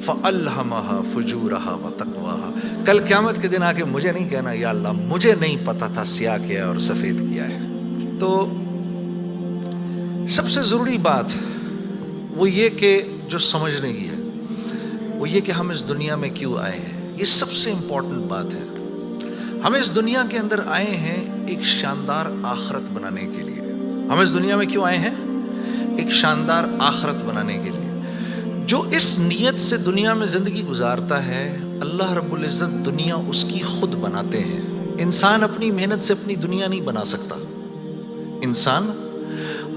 فَأَلْهَمَهَا فُجُورَهَا وَتَقْوَاهَا. کل قیامت کے دن آ کے مجھے نہیں کہنا یا اللہ مجھے نہیں پتا تھا سیاہ کیا ہے اور سفید کیا ہے. تو سب سے ضروری بات وہ یہ کہ جو سمجھنے کی ہے وہ یہ کہ ہم اس دنیا میں کیوں آئے ہیں. یہ سب سے امپورٹنٹ بات ہے. ہم اس دنیا کے اندر آئے ہیں ایک شاندار آخرت بنانے کے لیے. ہم اس دنیا میں کیوں آئے ہیں؟ ایک شاندار آخرت بنانے کے لیے. جو اس نیت سے دنیا میں زندگی گزارتا ہے اللہ رب العزت دنیا اس کی خود بناتے ہیں. انسان اپنی محنت سے اپنی دنیا نہیں بنا سکتا. انسان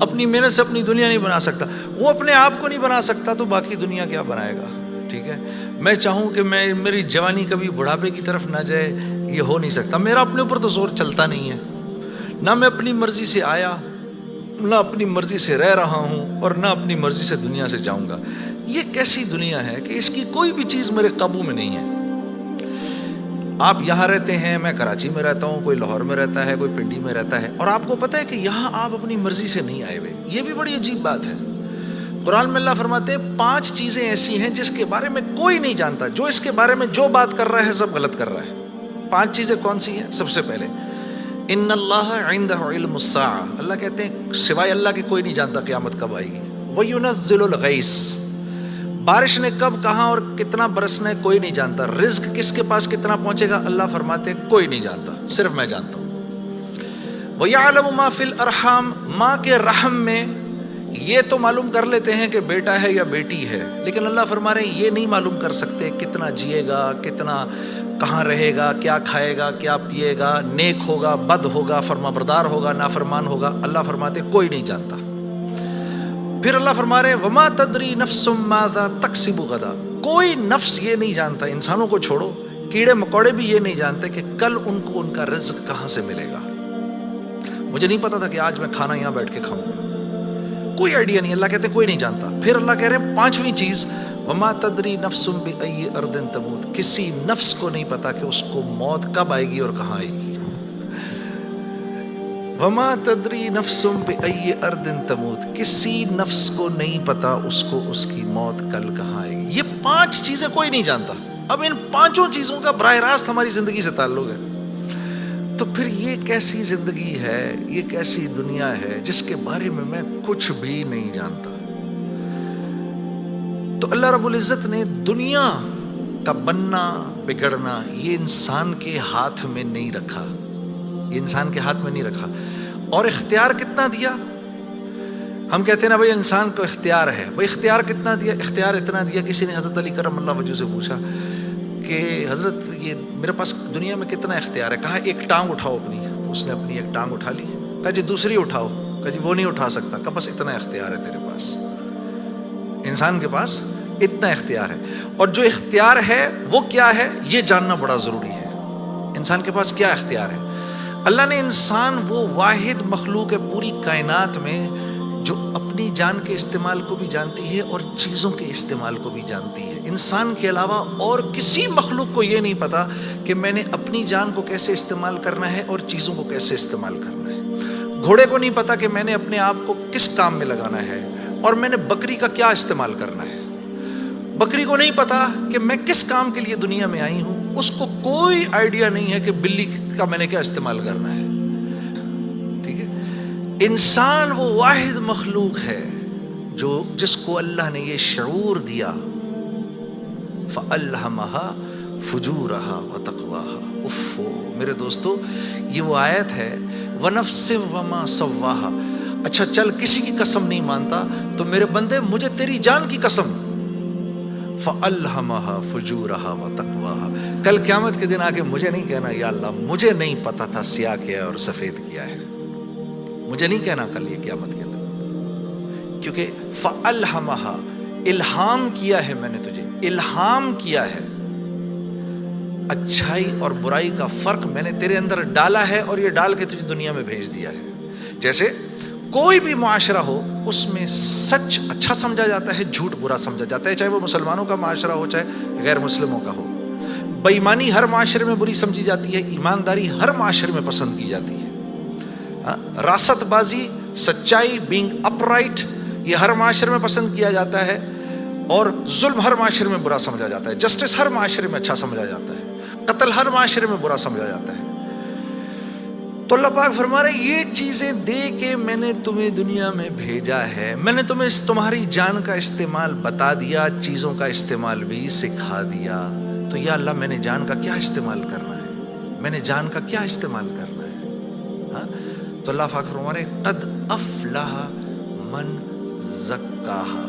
اپنی محنت سے اپنی دنیا نہیں بنا سکتا. وہ اپنے آپ کو نہیں بنا سکتا تو باقی دنیا کیا بنائے گا؟ ٹھیک ہے. میں چاہوں کہ میری جوانی کبھی بڑھاپے کی طرف نہ جائے، یہ ہو نہیں سکتا. میرا اپنے اوپر تو زور چلتا نہیں ہے. نہ میں اپنی مرضی سے آیا، نہ اپنی مرضی سے رہ رہا ہوں، اور نہ اپنی مرضی سے دنیا سے جاؤں گا. یہ کیسی دنیا ہے کہ اس کی کوئی بھی چیز میرے قابو میں نہیں ہے. آپ یہاں رہتے ہیں، میں کراچی میں رہتا ہوں، کوئی لاہور میں رہتا ہے، کوئی پنڈی میں رہتا ہے، اور آپ کو پتہ ہے کہ یہاں آپ اپنی مرضی سے نہیں آئے ہوئے. یہ بھی بڑی عجیب بات ہے. قرآن میں اللہ فرماتے ہیں 5 چیزیں ایسی ہیں جس کے بارے میں کوئی نہیں جانتا. جو اس کے بارے میں جو بات کر رہا ہے سب غلط کر رہا ہے. 5 چیزیں کون سی ہیں؟ سب سے پہلے ان اللہ عندہ علم الساعہ. اللہ کہتے ہیں سوائے اللہ کے کوئی نہیں جانتا قیامت کب آئے گی. وَيُنَزِّلُ الْغَيْثَ. بارش نے کب کہاں اور کتنا برسنا ہے کوئی نہیں جانتا. رزق کس کے پاس کتنا پہنچے گا اللہ فرماتے ہیں کوئی نہیں جانتا، صرف میں جانتا ہوں. وَيَعْلَمُ مَا فِي الْأَرْحَامِ. ماں کے رحم میں یہ تو معلوم کر لیتے ہیں کہ بیٹا ہے یا بیٹی ہے، لیکن اللہ فرما رہے ہیں یہ نہیں معلوم کر سکتے کتنا جیے گا، کتنا کہاں رہے گا، کیا کھائے گا، کیا پیے گا، نیک ہوگا، بد ہوگا، فرما بردار ہوگا، نافرمان ہوگا. اللہ فرماتے کوئی نہیں جانتا. پھر اللہ فرما رہے وما تدری نفس ماذا تکسب غدا. کوئی نفس یہ نہیں جانتا، انسانوں کو چھوڑو، کیڑے مکوڑے بھی یہ نہیں جانتے کہ کل ان کو ان کا رزق کہاں سے ملے گا. مجھے نہیں پتا تھا کہ آج میں کھانا یہاں بیٹھ کے کھاؤں گا، کوئی آئیڈیا نہیں. اللہ کہتے کوئی نہیں جانتا. پھر اللہ کہہ رہے ہیں 5ویں چیز وما تدری نفس بأی ارض تموت. کسی نفس کو نہیں پتا کہ اس کو موت کب آئے گی اور کہاں آئے گی. وما تدری نفس بأی ارض تموت. کسی نفس کو نہیں پتا اس کو اس کی موت کل کہاں آئے گی. یہ 5 چیزیں کوئی نہیں جانتا. اب ان 5 چیزوں کا براہ راست ہماری زندگی سے تعلق ہے. تو پھر یہ کیسی زندگی ہے، یہ کیسی دنیا ہے جس کے بارے میں کچھ بھی نہیں جانتا. تو اللہ رب العزت نے دنیا کا بننا بگڑنا یہ انسان کے ہاتھ میں نہیں رکھا. یہ انسان کے ہاتھ میں نہیں رکھا. اور اختیار کتنا دیا؟ ہم کہتے ہیں نا بھائی انسان کو اختیار ہے. بھائی اختیار کتنا دیا؟ اختیار اتنا دیا. کسی نے حضرت علی کرم اللہ وجہ سے پوچھا کہ حضرت یہ میرے پاس دنیا میں کتنا اختیار ہے؟ کہا ایک ٹانگ اٹھاؤ اپنی. تو اس نے اپنی ایک ٹانگ اٹھا لی. کہا جی دوسری اٹھاؤ. کہا جی وہ نہیں اٹھا سکتا. کہا بس اتنا اختیار ہے تیرے پاس. انسان کے پاس اتنا اختیار ہے. اور جو اختیار ہے وہ کیا ہے یہ جاننا بڑا ضروری ہے. انسان کے پاس کیا اختیار ہے؟ اللہ نے انسان وہ واحد مخلوق ہے پوری کائنات میں جو اپنی جان کے استعمال کو بھی جانتی ہے اور چیزوں کے استعمال کو بھی جانتی ہے. انسان کے علاوہ اور کسی مخلوق کو یہ نہیں پتا کہ میں نے اپنی جان کو کیسے استعمال کرنا ہے اور چیزوں کو کیسے استعمال کرنا ہے. گھوڑے کو نہیں پتا کہ میں نے اپنے آپ کو کس کام میں لگانا ہے اور میں نے بکری کا کیا استعمال کرنا ہے. بکری کو نہیں پتا کہ میں کس کام کے لیے دنیا میں آئی ہوں. اس کو کوئی آئیڈیا نہیں ہے کہ بلی کا میں نے کیا استعمال کرنا ہے. ٹھیک ہے. انسان وہ واحد مخلوق ہے جس کو اللہ نے یہ شعور دیا فَأَلْهَمَهَا فُجُورَهَا وَتَقْوَاهَا. اف میرے دوستو یہ وہ آیت ہے وَنَفْسٍ وَمَا سَوَّاهَا. اچھا چل کسی کی قسم نہیں مانتا تو میرے بندے مجھے تیری جان کی قسم فَأَلْهَمَهَا فُجُورَهَا وَتَقْوَاهَا. کل قیامت کے دن آ کے مجھے نہیں کہنا یا اللہ مجھے نہیں پتا تھا سیاہ کیا ہے اور سفید کیا ہے. مجھے نہیں کہنا کل یہ قیامت کے دن، کیونکہ فَأَلْهَمَهَا الہام کیا ہے میں نے تجھے، الہام کیا ہے. اچھائی اور برائی کا فرق میں نے تیرے اندر ڈالا ہے اور یہ ڈال کے تجھے دنیا میں بھیج دیا ہے. جیسے کوئی بھی معاشرہ ہو اس میں سچ اچھا سمجھا جاتا ہے، جھوٹ برا سمجھا جاتا ہے، چاہے وہ مسلمانوں کا معاشرہ ہو چاہے غیر مسلموں کا ہو. بے ایمانی ہر معاشرے میں بری سمجھی جاتی ہے، ایمانداری ہر معاشرے میں پسند کی جاتی ہے. راست بازی، سچائی، بینگ اپ رائٹ یہ ہر معاشرے میں پسند کیا جاتا ہے. اور ظلم ہر معاشرے میں برا سمجھا جاتا ہے، جسٹس ہر معاشرے میں اچھا سمجھا جاتا ہے، قتل ہر معاشرے میں برا سمجھا جاتا ہے۔ تو اللہ پاک فرما رہے یہ چیزیں دے کے میں نے تمہیں دنیا میں بھیجا ہے، میں نے تمہیں تمہاری جان کا استعمال بتا دیا، چیزوں کا استعمال بھی سکھا دیا۔ تو یا اللہ میں نے جان کا کیا استعمال کرنا ہے، میں نے جان کا کیا استعمال کرنا ہے؟ ہاں؟ تو اللہ پاک فرما رہے قد افلح من زکاہا،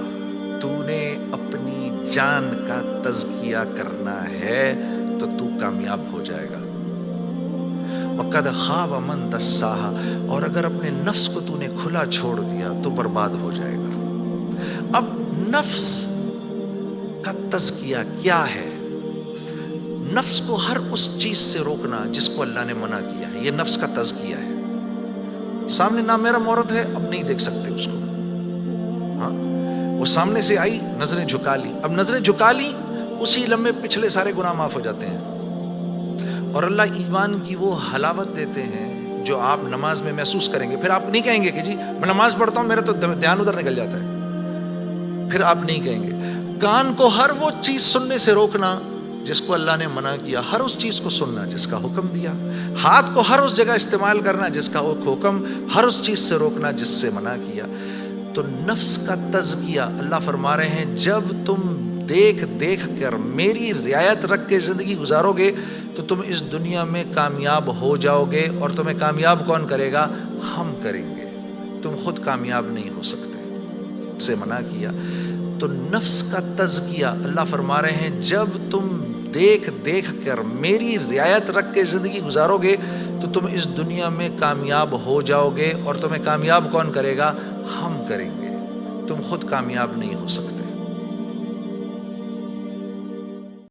تو نے اپنی جان کا تزکیہ کرنا ہے تو تو کامیاب ہو جائے گا۔ وَقَدْ خَابَ مَنْ دَسَّاهَا، اور اگر اپنے نفس کو تو نے کھلا چھوڑ دیا تو برباد ہو جائے گا۔ اب نفس کا تزکیہ کیا ہے؟ نفس کو ہر اس چیز سے روکنا جس کو اللہ نے منع کیا ہے، یہ نفس کا تزکیہ ہے۔ سامنے نامحرم عورت ہے، اب نہیں دیکھ سکتے اس کو، ہاں وہ سامنے سے آئی، نظریں جھکا لی، اب نظریں جھکا لی اسی لمحے پچھلے سارے گناہ معاف ہو جاتے ہیں۔ اور اللہ ایمان کی وہ حلاوت دیتے ہیں جو آپ نماز میں محسوس کریں گے۔ پھر آپ نہیں کہیں گے کہ جی میں نماز پڑھتا ہوں میرا تو دھیان ادھر نکل جاتا ہے، پھر آپ نہیں کہیں گے۔ کان کو ہر وہ چیز سننے سے روکنا جس کو اللہ نے منع کیا، ہر اس چیز کو سننا جس کا حکم دیا۔ ہاتھ کو ہر اس جگہ استعمال کرنا جس کا حکم، ہر اس چیز سے روکنا جس سے منع کیا۔ تو نفس کا تزکیہ اللہ فرما رہے ہیں جب تم دیکھ دیکھ کر میری رعایت رکھ کے زندگی گزارو گے تو تم اس دنیا میں کامیاب ہو جاؤ گے، اور تمہیں کامیاب کون کرے گا؟ ہم کریں گے، تم خود کامیاب نہیں ہو سکتے، سے منع کیا۔ تو نفس کا تزکیہ اللہ فرما رہے ہیں جب تم دیکھ دیکھ کر میری رعایت رکھ کے زندگی گزارو گے تو تم اس دنیا میں کامیاب ہو جاؤ گے، اور تمہیں کامیاب کون کرے گا؟ ہم کریں گے، تم خود کامیاب نہیں ہو سکتے۔